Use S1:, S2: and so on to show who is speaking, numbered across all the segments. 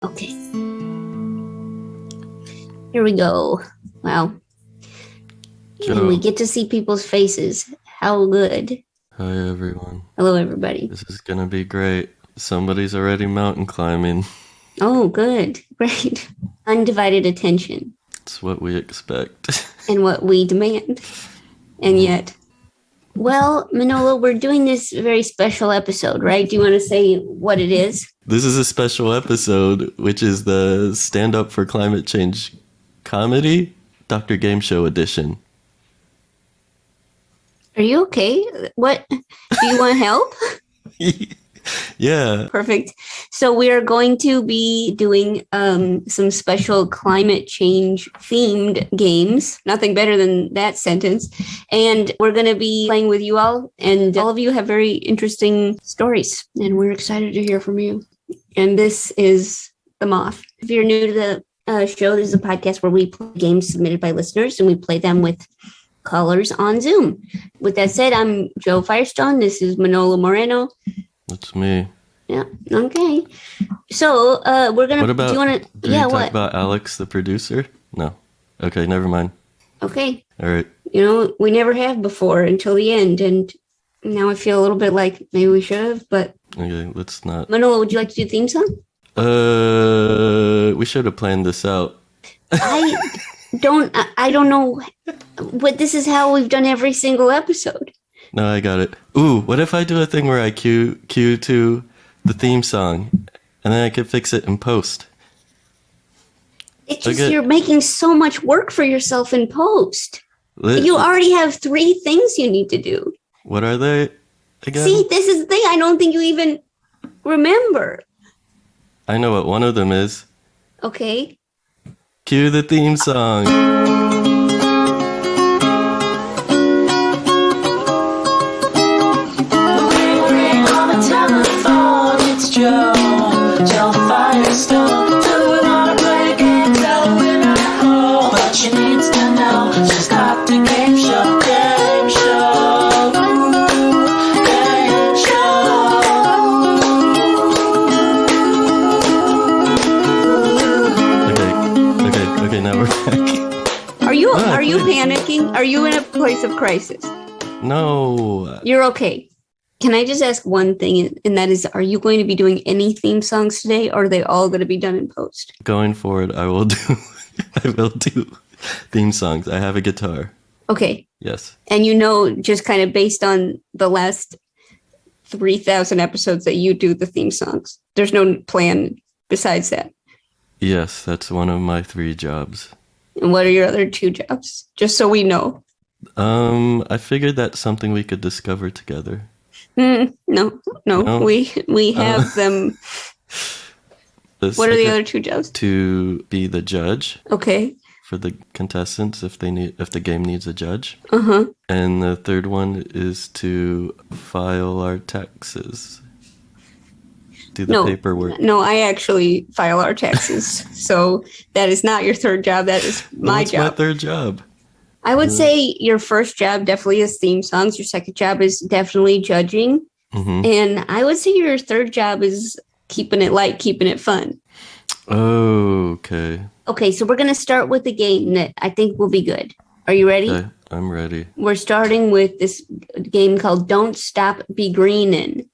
S1: Okay. Here we go. Wow.
S2: Joe.
S1: And we get to see people's faces. How good.
S2: Hi, everyone.
S1: Hello, everybody.
S2: This is going to be great. Somebody's already mountain climbing.
S1: Oh, good. Great. Undivided attention.
S2: It's what we expect.
S1: And what we demand. And yet. Well, Manolo, we're doing this very special episode, right? Do you want to say what it is?
S2: This is a special episode, which is the Stand Up for Climate Change comedy, Dr. Gameshow edition.
S1: Are you okay? What? Do you want help?
S2: Yeah.
S1: Perfect. So we are going to be doing some special climate change themed games. Nothing better than that sentence. And we're going to be playing with you all. And all of you have very interesting stories. And we're excited to hear from you. And this is The Moth. If you're new to the show, this is a podcast where we play games submitted by listeners and we play them with callers on Zoom. With that said, I'm Joe Firestone. This is Manolo Moreno.
S2: That's me.
S1: Yeah. Okay. So we're gonna.
S2: What about?
S1: Do you want to?
S2: Yeah. Talk about Alex, the producer? No. Okay. Never mind.
S1: Okay.
S2: All right.
S1: You know, we never have before until the end, and now I feel a little bit like maybe we should have. But
S2: okay, let's not.
S1: Manolo, would you like to do theme song?
S2: We should have planned this out.
S1: I don't know. But this is how we've done every single episode.
S2: No, I got it. Ooh, what if I do a thing where I cue to the theme song, and then I could fix it in post?
S1: It's just you're making so much work for yourself in post. You already have 3 things you need to do.
S2: What are they again?
S1: See, this is the thing. I don't think you even remember.
S2: I know what one of them is.
S1: Okay.
S2: Cue the theme song.
S3: Joe Firestone. Do we wanna play a game? Tell her we're not home. But she needs to know she's got the game show. Game show. Game show.
S2: Okay, now we're back.
S1: Are you panicking? Are you in a place of crisis?
S2: No.
S1: You're okay. Can I just ask one thing, and that is, are you going to be doing any theme songs today, or are they all going to be done in post?
S2: Going forward, I will do theme songs. I have a guitar.
S1: Okay.
S2: Yes.
S1: And just kind of based on the last 3,000 episodes that you do the theme songs. There's no plan besides that.
S2: Yes, that's one of my 3 jobs.
S1: And what are your other 2 jobs? Just so we know.
S2: I figured that's something we could discover together.
S1: No. We have them. What are the other 2 jobs?
S2: To be the judge.
S1: Okay.
S2: For the contestants, if the game needs a judge.
S1: Uh-huh.
S2: And the 3rd one is to file our taxes. Do the paperwork.
S1: No, I actually file our taxes. So that is not your 3rd job. That is my job.
S2: What's my 3rd job?
S1: I would say your first job definitely is theme songs. Your second job is definitely judging. Mm-hmm. And I would say your 3rd job is keeping it light, keeping it fun.
S2: Oh, okay.
S1: Okay, so we're going to start with a game that I think will be good. Are you ready?
S2: Okay, I'm ready.
S1: We're starting with this game called Don't Stop Be Greenin',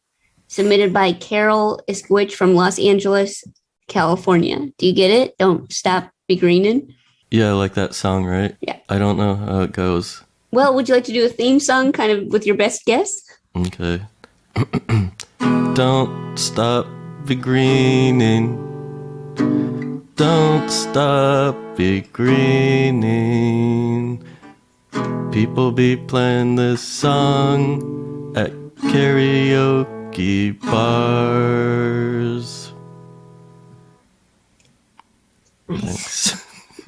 S1: submitted by Carol Iskowich from Los Angeles, California. Do you get it? Don't Stop Be Greenin'?
S2: Yeah, I like that song, right?
S1: Yeah.
S2: I don't know how it goes.
S1: Well, would you like to do a theme song kind of with your best guess?
S2: Okay. Don't stop be greening. Don't stop be greening. People be playing this song at karaoke bars. Thanks.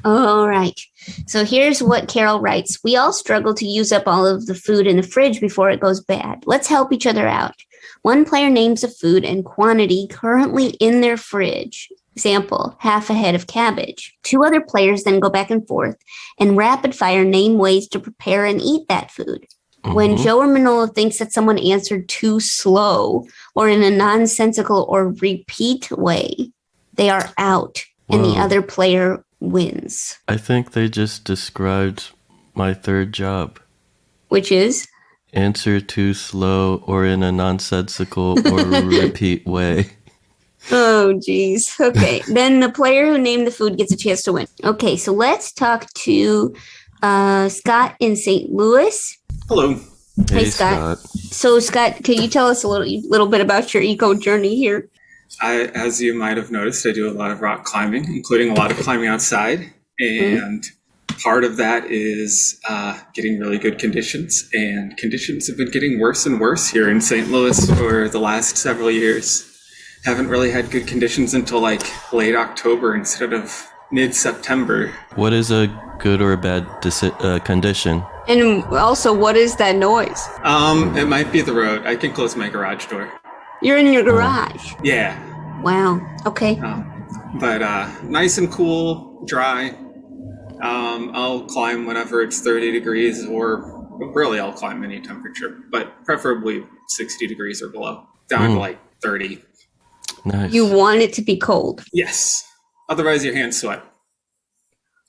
S1: All right. So here's what Carol writes. We all struggle to use up all of the food in the fridge before it goes bad. Let's help each other out. One player names a food and quantity currently in their fridge. Example, half a head of cabbage. 2 other players then go back and forth and rapid fire name ways to prepare and eat that food. Mm-hmm. When Joe or Manolo thinks that someone answered too slow or in a nonsensical or repeat way, they are out and the
S2: Whoa.
S1: other player wins.
S2: I think they just described my third job.
S1: Which is?
S2: Answer too slow or in a nonsensical or repeat way.
S1: Oh, geez. Okay. Then the player who named the food gets a chance to win. Okay, so let's talk to Scott in St. Louis.
S4: Hello.
S1: Hey, Scott. So, Scott, can you tell us a little bit about your eco journey here?
S4: As you might have noticed, I do a lot of rock climbing, including a lot of climbing outside. And part of that is getting really good conditions. And conditions have been getting worse and worse here in St. Louis for the last several years. Haven't really had good conditions until like late October instead of mid-September.
S2: What is a good or a bad condition?
S1: And also, what is that noise?
S4: It might be the road. I can close my garage door.
S1: You're in your garage.
S4: Yeah.
S1: Wow. Okay.
S4: But nice and cool, dry. I'll climb whenever it's 30 degrees, or really I'll climb any temperature, but preferably 60 degrees or below, down to like 30.
S2: Nice.
S1: You want it to be cold.
S4: Yes. Otherwise your hands sweat.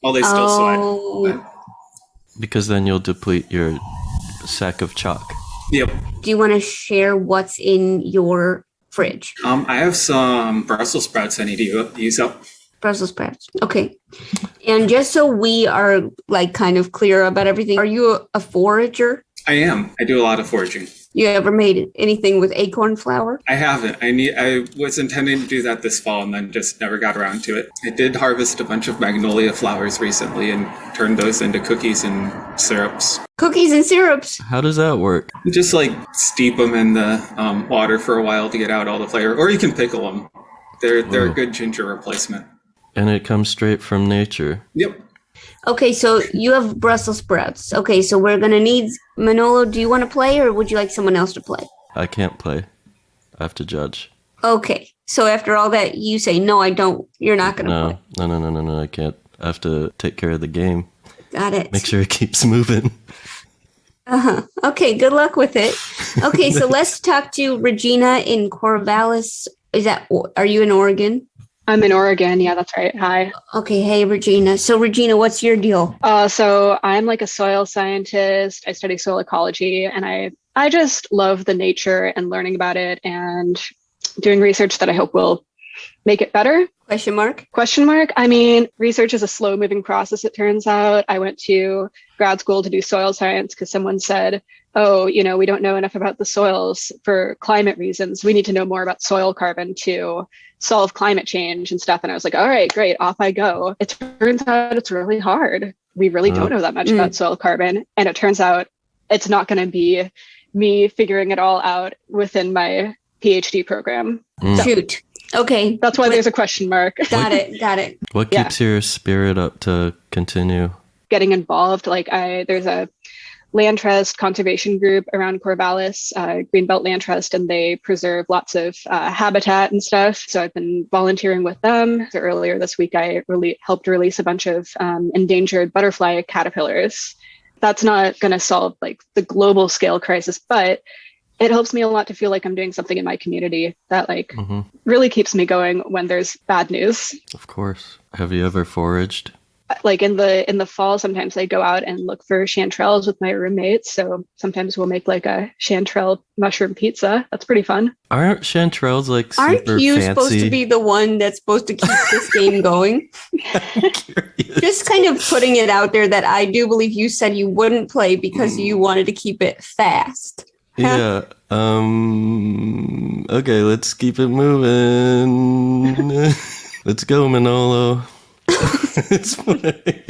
S4: Well, they still sweat. But...
S2: Because then you'll deplete your sack of chalk.
S4: Yep.
S1: Do you want to share what's in your fridge?
S4: I have some Brussels sprouts I need to use up.
S1: Brussels sprouts. Okay. And just so we are like kind of clear about everything, are you a forager?
S4: I am. I do a lot of foraging.
S1: You ever made anything with acorn flour?
S4: I haven't. I was intending to do that this fall and then just never got around to it. I did harvest a bunch of magnolia flowers recently and turned those into cookies and syrups.
S1: Cookies and syrups?
S2: How does that work?
S4: Just like steep them in the water for a while to get out all the flavor, or you can pickle them. They're a good ginger replacement.
S2: And it comes straight from nature.
S4: Yep.
S1: Okay, so you have Brussels sprouts. Okay, so we're going to need... Manolo, do you want to play or would you like someone else to play?
S2: I can't play. I have to judge.
S1: Okay, so after all that, you say, no, I don't. You're not going to play.
S2: No, I can't. I have to take care of the game.
S1: Got it.
S2: Make sure it keeps moving.
S1: Okay, good luck with it. Okay, so let's talk to Regina in Corvallis. Are you in Oregon?
S5: I'm in Oregon. Yeah, that's right. Hi.
S1: Okay. Hey, Regina. So, Regina, what's your deal?
S5: So I'm like a soil scientist. I study soil ecology, and I just love the nature and learning about it and doing research that I hope will make it better.
S1: Question mark?
S5: Question mark. I mean, research is a slow moving process, it turns out. I went to grad school to do soil science because someone said, oh, we don't know enough about the soils for climate reasons. We need to know more about soil carbon to solve climate change and stuff. And I was like, all right, great, off I go. It turns out it's really hard. We really don't know that much about soil carbon. And it turns out it's not going to be me figuring it all out within my PhD program. So,
S1: shoot. Okay.
S5: That's why there's a question mark.
S1: Got it.
S2: What keeps your spirit up to continue?
S5: Getting involved. There's a land trust conservation group around Corvallis, Greenbelt Land Trust, and they preserve lots of habitat and stuff. So I've been volunteering with them. So earlier this week, I helped release a bunch of endangered butterfly caterpillars. That's not going to solve like the global scale crisis, but it helps me a lot to feel like I'm doing something in my community that really keeps me going when there's bad news.
S2: Of course. Have you ever foraged?
S5: Like in the fall, sometimes I go out and look for chanterelles with my roommates. So sometimes we'll make like a chanterelle mushroom pizza. That's pretty fun.
S2: Aren't chanterelles like super
S1: Aren't you
S2: fancy?
S1: Supposed to be the one that's supposed to keep this game going? Just kind of putting it out there that I do believe you said you wouldn't play because you wanted to keep it fast.
S2: Yeah. Okay, let's keep it moving. Let's go, Manolo. It's funny.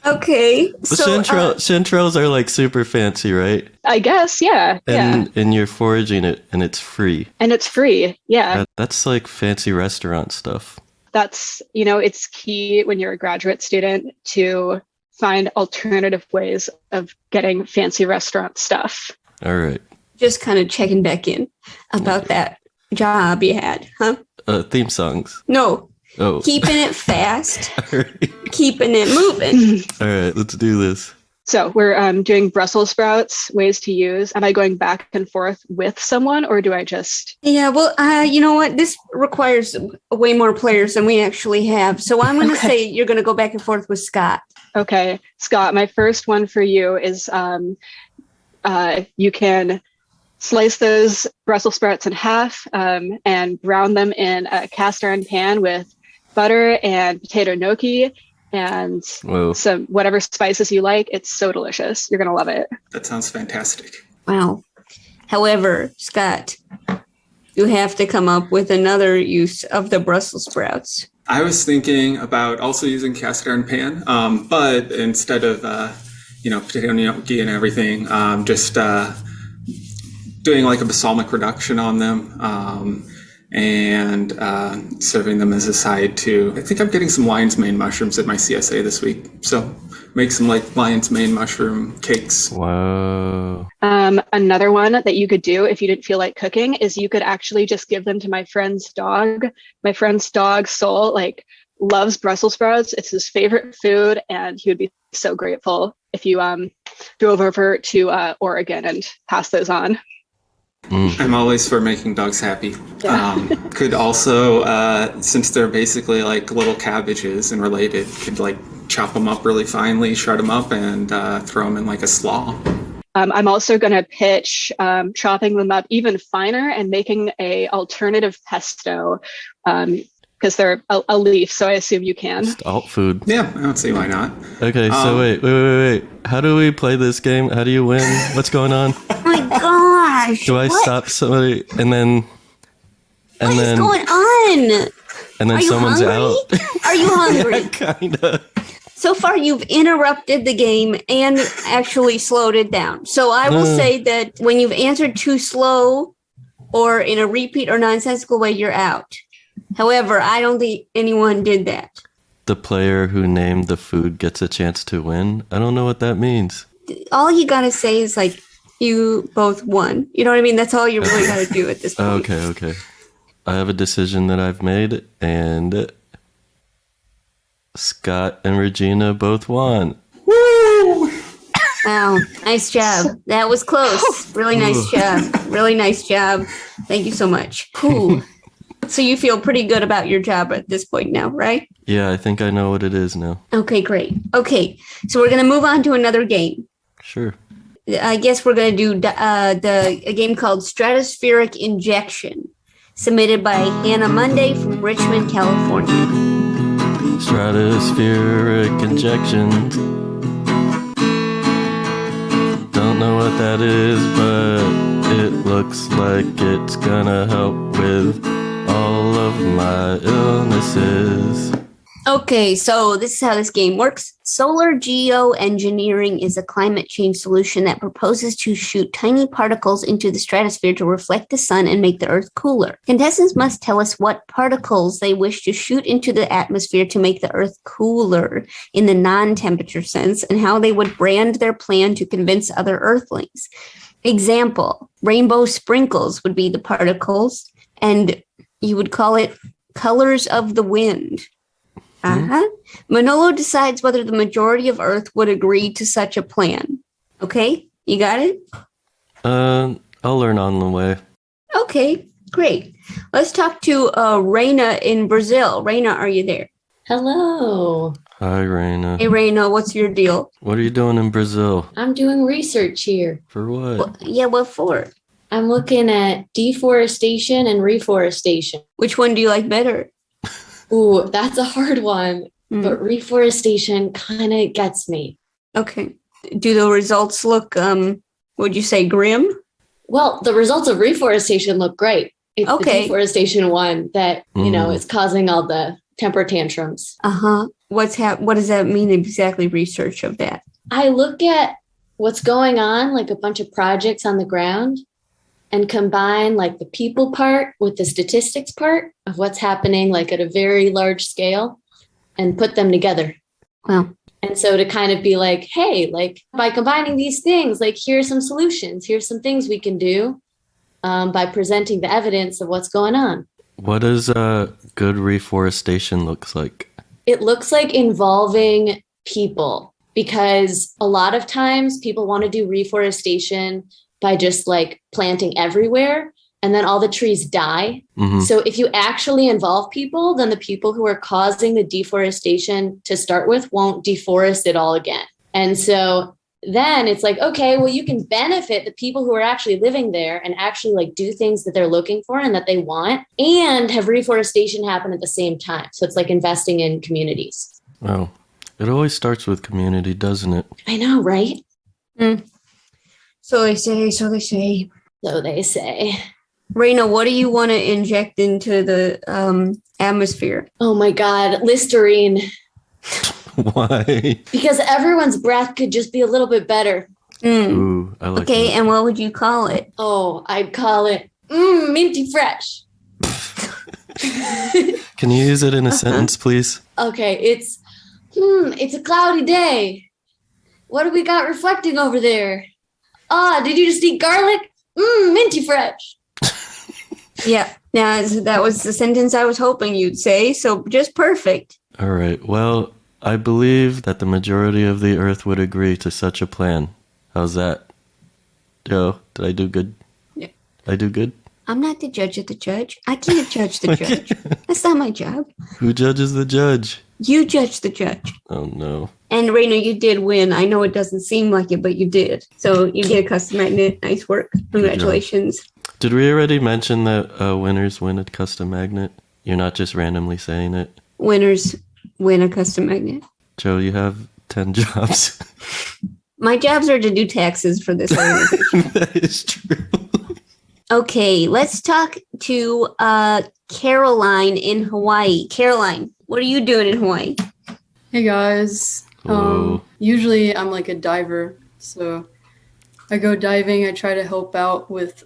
S1: Okay.
S2: So chanterelles are like super fancy, right?
S5: I guess, yeah.
S2: And you're foraging it and it's free.
S5: And it's free, yeah.
S2: That's like fancy restaurant stuff.
S5: That's, it's key when you're a graduate student to find alternative ways of getting fancy restaurant stuff.
S2: All right.
S1: Just kind of checking back in about that job you had, huh?
S2: Theme songs.
S1: No.
S2: Oh.
S1: Keeping it fast.
S2: All right.
S1: Keeping it moving.
S2: All right, let's do this.
S5: So we're doing Brussels sprouts, ways to use. Am I going back and forth with someone, or do I just?
S1: Yeah, well, you know what? This requires way more players than we actually have. So I'm going to say you're going to go back and forth with Scott.
S5: Okay, Scott, my first one for you is you can slice those Brussels sprouts in half and brown them in a cast iron pan with butter and potato gnocchi and some whatever spices you like. It's so delicious. You're going to love it.
S4: That sounds fantastic.
S1: Wow. However, Scott, you have to come up with another use of the Brussels sprouts.
S4: I was thinking about also using cast iron pan, but instead of, potato gnocchi and everything, just doing like a balsamic reduction on them and serving them as a side to, I think I'm getting some lion's mane mushrooms at my CSA this week. So make some like lion's mane mushroom cakes.
S2: Wow.
S5: Another one that you could do if you didn't feel like cooking is you could actually just give them to my friend's dog. My friend's dog, Soul, like loves Brussels sprouts. It's his favorite food, and he would be so grateful if you drove over to Oregon and passed those on.
S4: I'm always for making dogs happy. Could also, since they're basically like little cabbages and related, could like chop them up really finely, shred them up, and throw them in like a slaw.
S5: I'm also going to pitch chopping them up even finer and making a alternative pesto because they're a leaf, so I assume you can.
S2: Just alt food.
S4: Yeah, I don't see why not.
S2: Okay, so wait. How do we play this game? How do you win? What's going on?
S1: Oh my gosh.
S2: Do I stop somebody and then...
S1: What is going on?
S2: And then
S1: Are you
S2: someone's
S1: hungry?
S2: out?
S1: Are you hungry?
S2: Yeah, kinda.
S1: So far, you've interrupted the game and actually slowed it down. So I will say that when you've answered too slow or in a repeat or nonsensical way, you're out. However, I don't think anyone did that.
S2: The player who named the food gets a chance to win? I don't know what that means.
S1: All you got to say is like, you both won. You know what I mean? That's all you really got to do at this point.
S2: Okay. I have a decision that I've made, and Scott and Regina both won.
S4: Woo!
S1: Wow. Nice job. That was close. Really nice job. Really nice job. Thank you so much. Cool. So you feel pretty good about your job at this point now, right?
S2: Yeah, I think I know what it is now.
S1: Okay, great. Okay, so we're going to move on to another game.
S2: Sure.
S1: I guess we're going to do a game called Stratospheric Injection, submitted by Hannah Monday from Richmond, California.
S2: Stratospheric Injection. Don't know what that is, but it looks like it's gonna help with all of my illnesses. Okay, so this is how this game works. Solar geoengineering is a climate change solution that proposes to shoot tiny particles into the stratosphere to reflect the sun and make the Earth cooler. Contestants must tell us what particles they wish to shoot into the atmosphere to make the Earth cooler in the non-temperature sense, and how they would brand their plan to convince other Earthlings. Example, rainbow sprinkles would be the particles, and you would call it colors of the wind. Manolo decides whether the majority of Earth would agree to such a plan. Okay, you got it? I'll learn on the way.
S1: Okay, great. Let's talk to Reina in Brazil. Reina, are you there?
S6: Hello.
S2: Hi, Reina.
S1: Hey, Reina, what's your deal?
S2: What are you doing in Brazil?
S6: I'm doing research here.
S2: For what?
S1: What for?
S6: I'm looking at deforestation and reforestation.
S1: Which one do you like better?
S6: Ooh, that's a hard one. But reforestation kind of gets me.
S1: Okay. Do the results look, would you say grim?
S6: Well, the results of reforestation look great. It's the deforestation one that, is causing all the temper tantrums.
S1: What does that mean exactly, research of that?
S6: I look at what's going on, like a bunch of projects on the ground, and combine like the people part with the statistics part of what's happening like at a very large scale and put them together.
S1: Wow.
S6: And so to kind of be like, hey, like by combining these things, like here's some solutions, here's some things we can do by presenting the evidence of what's going on.
S2: What does good reforestation looks like?
S6: It looks like involving people. because a lot of times people want to do reforestation by just like planting everywhere, and then all the trees die.
S2: Mm-hmm.
S6: So if you actually involve people, then the people who are causing the deforestation to start with won't deforest it all again. And so then it's like, okay, well, you can benefit the people who are actually living there and actually like do things that they're looking for and that they want, and have reforestation happen at the same time. So it's like investing in communities.
S2: Wow. It always starts with community, doesn't it?
S6: I know, right?
S1: So they say, so they say.
S6: So they say.
S1: Raina, what do you want to inject into the atmosphere?
S6: Oh my God, Listerine.
S2: Why?
S6: Because everyone's breath could just be a little bit better.
S2: Ooh, I like
S1: Okay,
S2: that.
S1: and what would you call it?
S6: Oh, I'd call it minty fresh.
S2: Can you use it in a sentence, please?
S6: Okay, it's a cloudy day. What do we got reflecting over there? Did you just eat garlic? Minty fresh.
S1: Yeah, now that was the sentence I was hoping you'd say, so just perfect.
S2: All right. Well, I believe that the majority of the Earth would agree to such a plan. How's that? Joe, did I do good?
S1: Yeah.
S2: I do good?
S1: I'm not the judge of the judge. I can't judge the judge. That's not my job.
S2: Who judges the judge?
S1: You judge the judge.
S2: Oh, no.
S1: And Raina, you did win. I know it doesn't seem like it, but you did. So you get a custom magnet. Nice work. Congratulations.
S2: Did we already mention that winners win a custom magnet? You're not just randomly saying it?
S1: Winners win a custom magnet.
S2: Joe, you have 10 jobs.
S1: My jobs are to do taxes for this organization.
S2: That is true.
S1: Okay, let's talk to Caroline in Hawaii. Caroline, what are you doing in Hawaii?
S7: Hey guys.
S2: Hello.
S7: Usually I'm like a diver, so I go diving. I try to help out with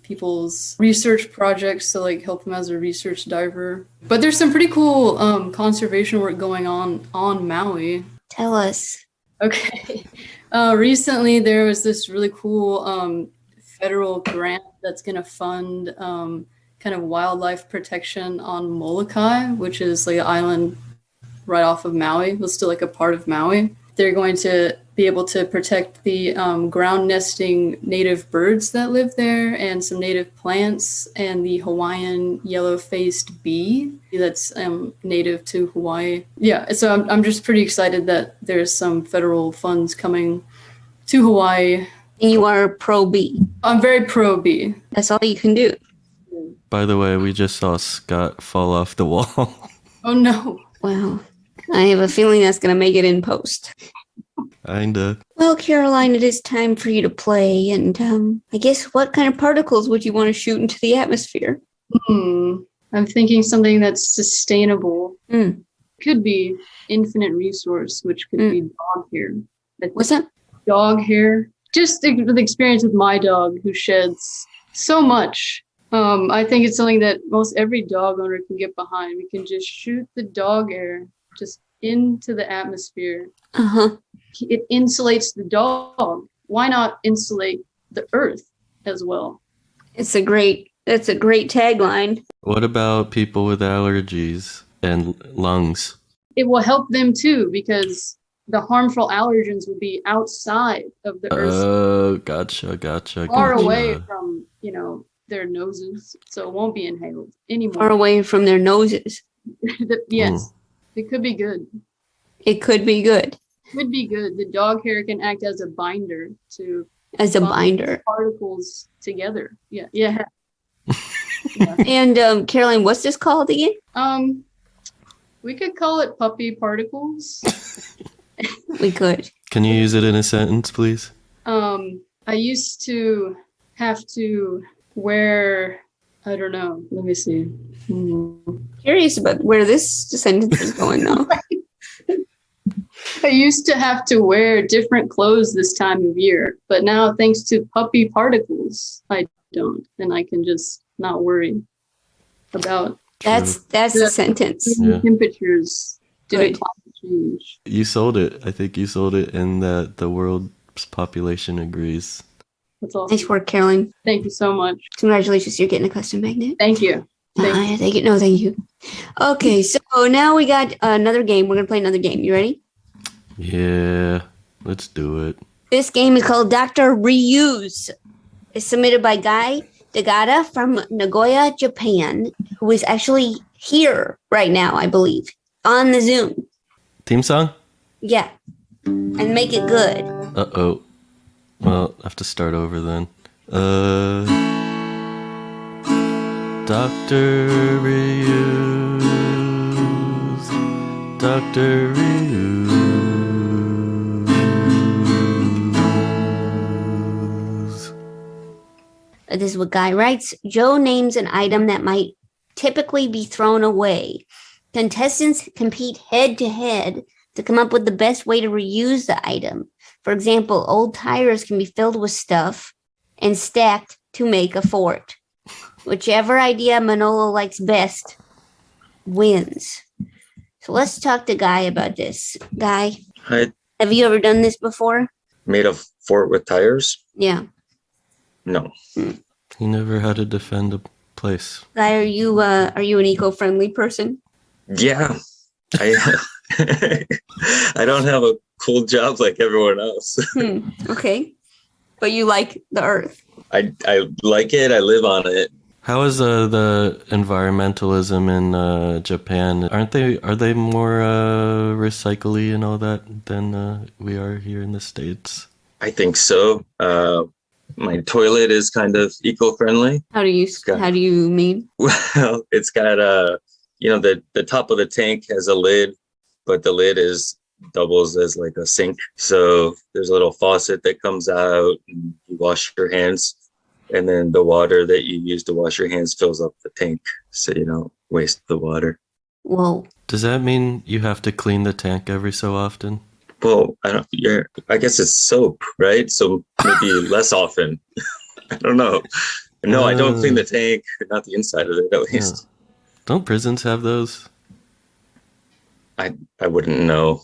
S7: people's research projects, to like help them as a research diver. But there's some pretty cool conservation work going on Maui.
S1: Tell us.
S7: Okay. Recently there was this really cool federal grant that's going to fund kind of wildlife protection on Molokai, which is like an island right off of Maui. It's still like a part of Maui. They're going to be able to protect the ground nesting native birds that live there, and some native plants, and the Hawaiian yellow-faced bee that's native to Hawaii. Yeah, so I'm just pretty excited that there's some federal funds coming to Hawaii.
S1: And you are pro bee.
S7: I'm very pro bee.
S1: That's all you can do.
S2: By the way, we just saw Scott fall off the wall.
S7: Oh no.
S1: Wow. I have a feeling that's going to make it in post.
S2: Kinda.
S1: Well, Caroline, it is time for you to play. And I guess what kind of particles would you want to shoot into the atmosphere?
S7: I'm thinking something that's sustainable.
S1: Mm.
S7: Could be infinite resource, which could be dog hair.
S1: What's that?
S7: Dog hair. Just the experience with my dog, who sheds so much. I think it's something that most every dog owner can get behind. We can just shoot the dog hair just into the atmosphere.
S1: Uh-huh.
S7: It insulates the dog. Why not insulate the earth as well?
S1: That's a great tagline.
S2: What about people with allergies and lungs?
S7: It will help them too, because the harmful allergens would be outside of the earth.
S2: Oh, gotcha.
S7: Far away from, their noses, so it won't be inhaled anymore.
S1: Far away from their noses.
S7: Yes, it could be good.
S1: It could be good.
S7: Could be good. The dog hair can act as a binder to
S1: binder.
S7: Particles together. Yeah. Yeah.
S1: And Caroline, what's this called again?
S7: We could call it puppy particles.
S1: We could.
S2: Can you use it in a sentence, please?
S7: I used to have to wear, I don't know, let me see.
S1: Curious about where this sentence is going now.
S7: I used to have to wear different clothes this time of year, but now thanks to puppy particles, I don't, and I can just not worry about
S1: that's the sentence.
S7: Temperatures due to
S1: Good.
S7: climate change.
S2: You sold it. I think you sold it, and that the world's population agrees.
S7: That's awesome.
S1: Nice work, Caroline.
S7: Thank you so much.
S1: Congratulations, you're getting a custom magnet.
S7: Thank you.
S1: Thank you. No, thank you. Okay, so now we got another game. We're going to play another game. You ready?
S2: Yeah. Let's do it.
S1: This game is called Dr. Reuse. It's submitted by Guy Degata from Nagoya, Japan, who is actually here right now, I believe, on the Zoom.
S2: Theme song?
S1: Yeah. And make it good.
S2: Uh-oh. Well, I have to start over then. Dr. Reuse. Dr. Reuse.
S1: This is what Guy writes. Joe names an item that might typically be thrown away. Contestants compete head to head to come up with the best way to reuse the item. For example, old tires can be filled with stuff and stacked to make a fort. Whichever idea Manolo likes best wins. So let's talk to Guy about this. Guy,
S8: I
S1: have you ever done this before?
S8: made a fort with tires?
S1: Yeah.
S8: No.
S2: He never had to defend a place.
S1: Guy, are you an eco-friendly person?
S8: Yeah. I I don't have a cool job like everyone else.
S1: Okay. But you like the earth.
S8: I like it. I live on it.
S2: How is the environmentalism in Japan? Are they more recycly and all that than we are here in the States?
S8: I think so. My toilet is kind of eco-friendly.
S1: How do you mean?
S8: Well, it's got the top of the tank has a lid, but the lid doubles as like a sink. So there's a little faucet that comes out and you wash your hands, and then the water that you use to wash your hands fills up the tank so you don't waste the water.
S1: Whoa.
S2: Does that mean you have to clean the tank every so often?
S8: Well, I guess it's soap, right? So maybe less often. I don't know. No, I don't clean the tank, not the inside of it at least.
S2: Don't prisons have those?
S8: I wouldn't know.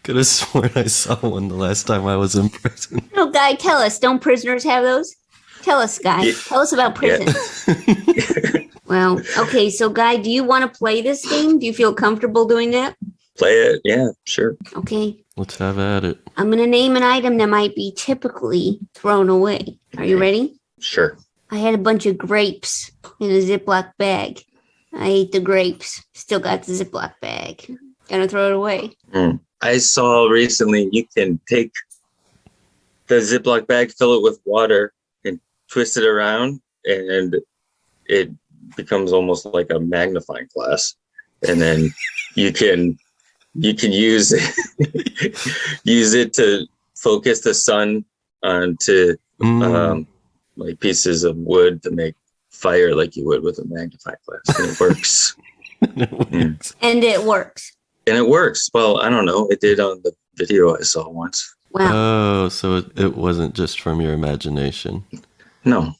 S2: Could have sworn I saw one the last time I was in prison.
S1: No, Guy, tell us. Don't prisoners have those? Tell us, Guy.
S8: Yeah.
S1: Tell us about prisons.
S8: Yeah.
S1: Well, okay. So, Guy, do you want to play this game? Do you feel comfortable doing that?
S8: Play it? Yeah, sure.
S1: Okay.
S2: Let's have at it.
S1: I'm going to name an item that might be typically thrown away. Are you ready?
S8: Sure.
S1: I had a bunch of grapes in a Ziploc bag. I ate the grapes. Still got the Ziploc bag. Gonna throw it away.
S8: I saw recently you can take the Ziploc bag, fill it with water, and twist it around, and it becomes almost like a magnifying glass. And then you can use it to focus the sun onto like pieces of wood to make fire like you would with a magnifying glass. And it works.
S1: And it works.
S8: And it works. Well, I don't know. It did on the video I saw once.
S1: Wow.
S2: Oh, so it wasn't just from your imagination.
S8: No.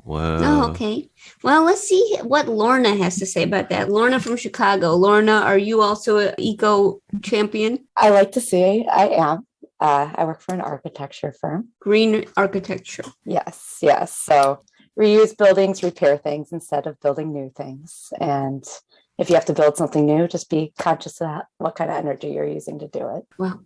S2: Wow.
S1: Oh, okay. Well, let's see what Lorna has to say about that. Lorna from Chicago. Lorna, are you also an eco champion?
S9: I like to say I am. I work for an architecture firm.
S1: Green architecture.
S9: Yes. So reuse buildings, repair things instead of building new things. And if you have to build something new, just be conscious of that, what kind of energy you're using to do it.
S1: Wow.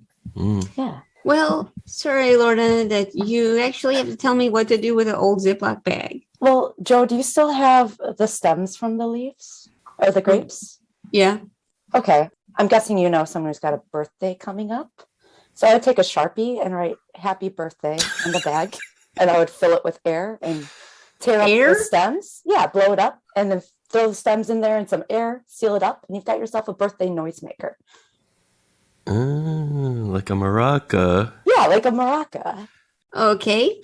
S9: Yeah.
S1: Well, sorry, Lorna, that you actually have to tell me what to do with an old Ziploc bag.
S9: Well, Joe, do you still have the stems from the leaves or the grapes?
S1: Yeah.
S9: Okay. I'm guessing you know someone who's got a birthday coming up. So I would take a Sharpie and write happy birthday on the bag, and I would fill it with air and tear up the stems. Yeah, blow it up and then throw the stems in there and some air, seal it up, and you've got yourself a birthday noisemaker.
S2: Like a maraca.
S9: Yeah, like a maraca.
S1: Okay.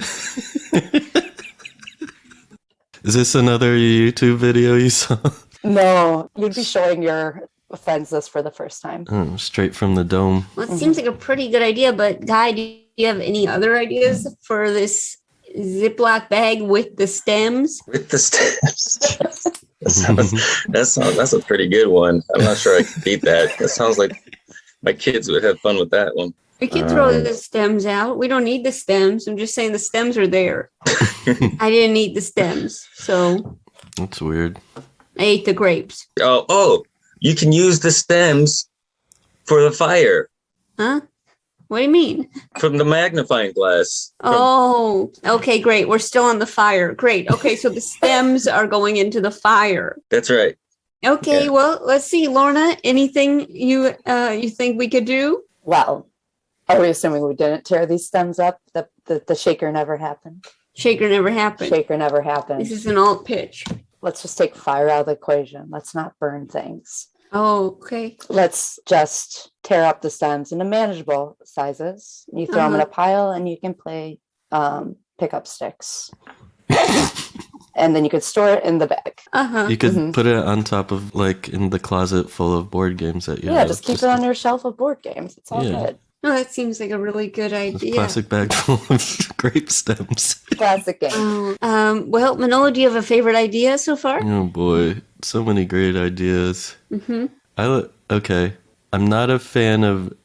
S2: Is this another YouTube video you saw?
S9: No, you'd be showing your friends this for the first time.
S2: Straight from the dome.
S1: Well, it seems like a pretty good idea, but Guy, do you have any other ideas for this Ziploc bag with the stems?
S8: With the stems. That's a pretty good one. I'm not sure I can beat that. That sounds like my kids would have fun with that one.
S1: We can throw the stems out. We don't need the stems. I'm just saying the stems are there. I didn't eat the stems, so
S2: That's weird.
S1: I ate the grapes.
S8: Oh, you can use the stems for the fire.
S1: Huh? What do you mean?
S8: From the magnifying glass.
S1: Oh, okay, great. We're still on the fire. Great. Okay, so the stems are going into the fire.
S8: That's right.
S1: Okay, well, let's see, Lorna. Anything you think we could do?
S9: Well, are we assuming we didn't tear these stems up? The shaker never happened.
S1: Shaker never happened.
S9: Shaker never happened.
S1: This is an alt pitch.
S9: Let's just take fire out of the equation. Let's not burn things.
S1: Oh, okay.
S9: Let's just tear up the stems into manageable sizes. You throw them in a pile and you can play pickup sticks. And then you could store it in the bag.
S2: You could put it on top of, like, in the closet full of board games that you have.
S9: Yeah, just keep it on your shelf of board games. It's all good.
S1: Oh, that seems like a really good idea.
S2: Plastic bag full of grape stems.
S9: Classic game.
S1: Well, Manolo, do you have a favorite idea so far?
S2: Oh boy, so many great ideas. Okay, I'm not a fan of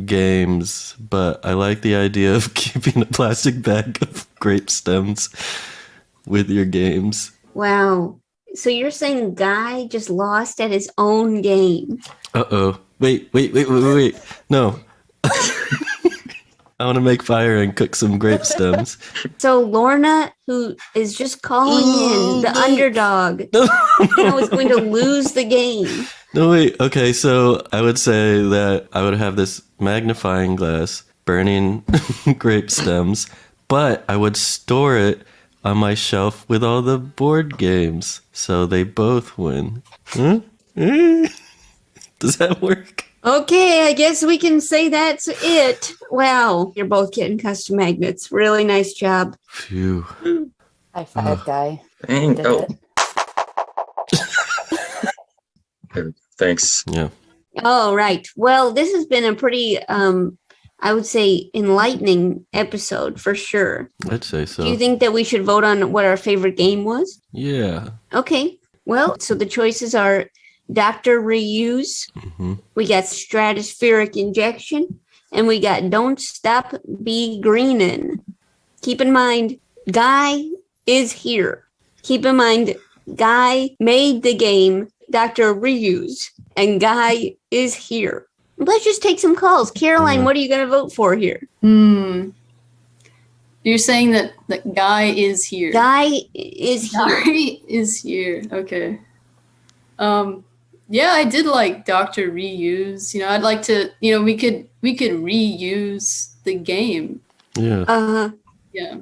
S2: games, but I like the idea of keeping a plastic bag of grape stems with your games.
S1: Wow. So you're saying Guy just lost at his own game?
S2: Uh-oh. Wait. No. I want to make fire and cook some grape stems.
S1: So Lorna, who is just calling in the underdog, is going to lose the game.
S2: No, wait. Okay, so I would say that I would have this magnifying glass burning grape stems, but I would store it on my shelf with all the board games, so they both win. Huh? Does that work?
S1: Okay, I guess we can say that's it. Wow, you're both getting custom magnets. Really nice job.
S2: Phew.
S9: High five, Guy.
S8: Thanks.
S2: Yeah.
S1: All right. Well, this has been a pretty, I would say, enlightening episode for sure.
S2: I'd say so.
S1: Do you think that we should vote on what our favorite game was?
S2: Yeah.
S1: Okay. Well, so the choices are Dr. Reuse, we got Stratospheric Injection, and we got Don't Stop Be Greenin'. Keep in mind, Guy is here. Keep in mind, Guy made the game Dr. Reuse, and Guy is here. Let's just take some calls. Caroline, what are you going to vote for here?
S7: You're saying that Guy is here.
S1: Guy is here.
S7: Guy is here. Okay. Yeah, I did like Dr. Reuse. I'd like to, we could reuse the game.
S2: Yeah.
S7: Yeah.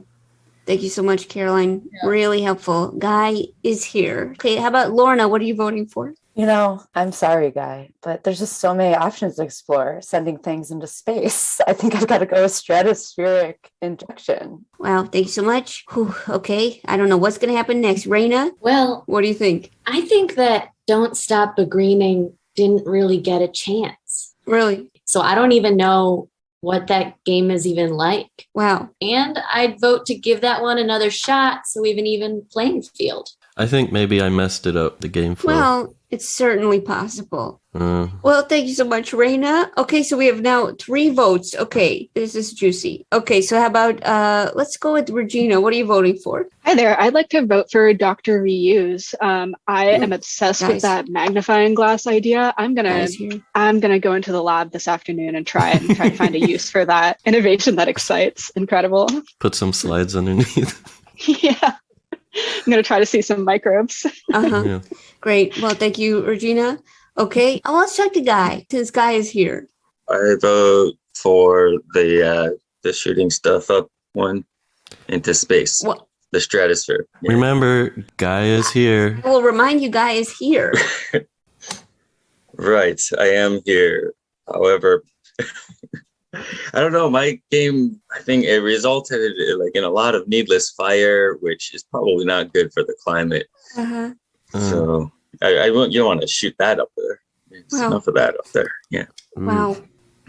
S1: Thank you so much, Caroline. Yeah. Really helpful. Guy is here. Okay, how about Lorna? What are you voting for?
S9: I'm sorry, Guy, but there's just so many options to explore, sending things into space. I think I've got to go with Stratospheric Injection.
S1: Wow, thank you so much. Whew, okay, I don't know what's going to happen next. Raina?
S6: Well,
S1: what do you think?
S6: I think that Don't Stop Begreening didn't really get a chance.
S1: Really?
S6: So I don't even know what that game is even like.
S1: Wow.
S6: And I'd vote to give that one another shot so we have an even playing field.
S2: I think maybe I messed it up, the game flow.
S1: Well, it's certainly possible. Well, thank you so much, Raina. Okay, so we have now 3 votes. Okay, this is juicy. Okay, so how about, let's go with Regina. What are you voting for?
S5: Hi there. I'd like to vote for Dr. Reuse. I am obsessed with that magnifying glass idea. I'm gonna go into the lab this afternoon and try to find a use for that innovation that excites. Incredible.
S2: Put some slides underneath.
S5: Yeah. I'm going to try to see some microbes.
S2: Yeah.
S1: Great. Well, thank you, Regina. Okay. Let's talk to Guy, since Guy is here.
S8: I vote for the shooting stuff up one into space.
S1: What?
S8: The stratosphere.
S2: Yeah. Remember, Guy is here.
S1: I will remind you, Guy is here.
S8: Right. I am here. However, I don't know. My game, I think it resulted in a lot of needless fire, which is probably not good for the climate. So you don't want to shoot that up there. There's enough of that up there. Yeah.
S1: Wow.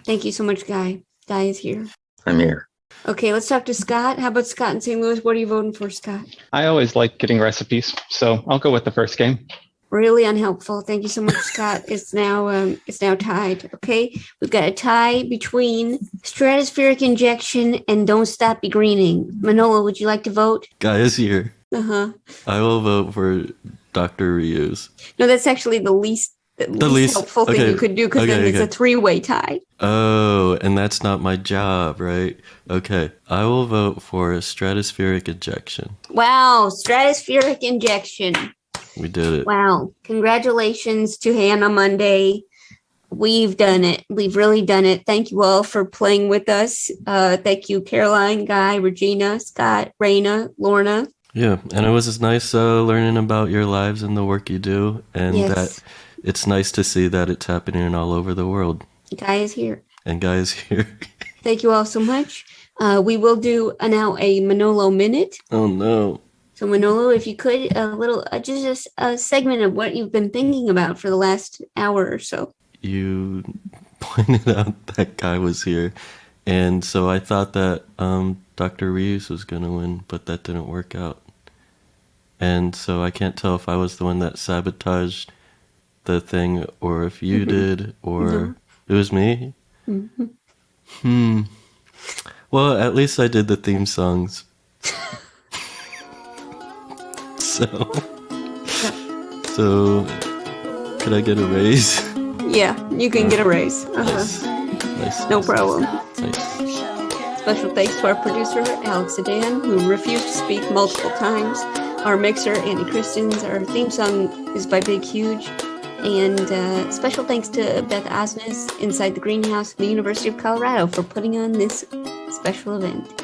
S1: Thank you so much, Guy. Guy is here.
S8: I'm here.
S1: Okay, let's talk to Scott. How about Scott in St. Louis? What are you voting for, Scott?
S10: I always like getting recipes, so I'll go with the first game.
S1: Really unhelpful. Thank you so much, Scott. It's now tied. Okay, we've got a tie between Stratospheric Injection and Don't Stop Be Greening. Manolo, would you like to vote?
S2: Guy is here.
S1: I
S2: will vote for Dr. Reuse.
S1: No, that's actually the least the least helpful thing you could do, because then it's a three-way tie.
S2: Oh, and that's not my job, right? Okay, I will vote for Stratospheric Injection.
S1: Wow, Stratospheric Injection.
S2: We did it.
S1: Wow. Congratulations to Hannah Monday. We've done it. We've really done it. Thank you all for playing with us. Thank you, Caroline, Guy, Regina, Scott, Raina, Lorna.
S2: Yeah, and it was nice learning about your lives and the work you do, and that it's nice to see that it's happening all over the world.
S1: Guy is here.
S2: And Guy is here.
S1: Thank you all so much. We will do now a Manolo Minute.
S2: Oh, no.
S1: So Manolo, if you could, a little, just a segment of what you've been thinking about for the last hour or so.
S2: You pointed out that Guy was here, and so I thought that Dr. Reeves was going to win, but that didn't work out. And so I can't tell if I was the one that sabotaged the thing, or if you did, or it was me. Well, at least I did the theme songs. So could I get a raise?
S1: Yeah, you can get a raise.
S2: Nice.
S1: No problem.
S2: Nice.
S1: Special thanks to our producer, Alex Sedan, who refused to speak multiple times. Our mixer, Andy Christens. Our theme song is by Big Huge. And special thanks to Beth Osnes inside the greenhouse at the University of Colorado for putting on this special event.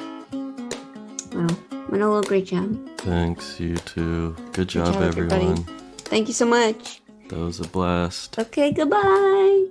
S1: Wow. Manolo, great job.
S2: Thanks, you too. Good job, everyone.
S1: Everybody. Thank you so much.
S2: That was a blast.
S1: Okay, goodbye.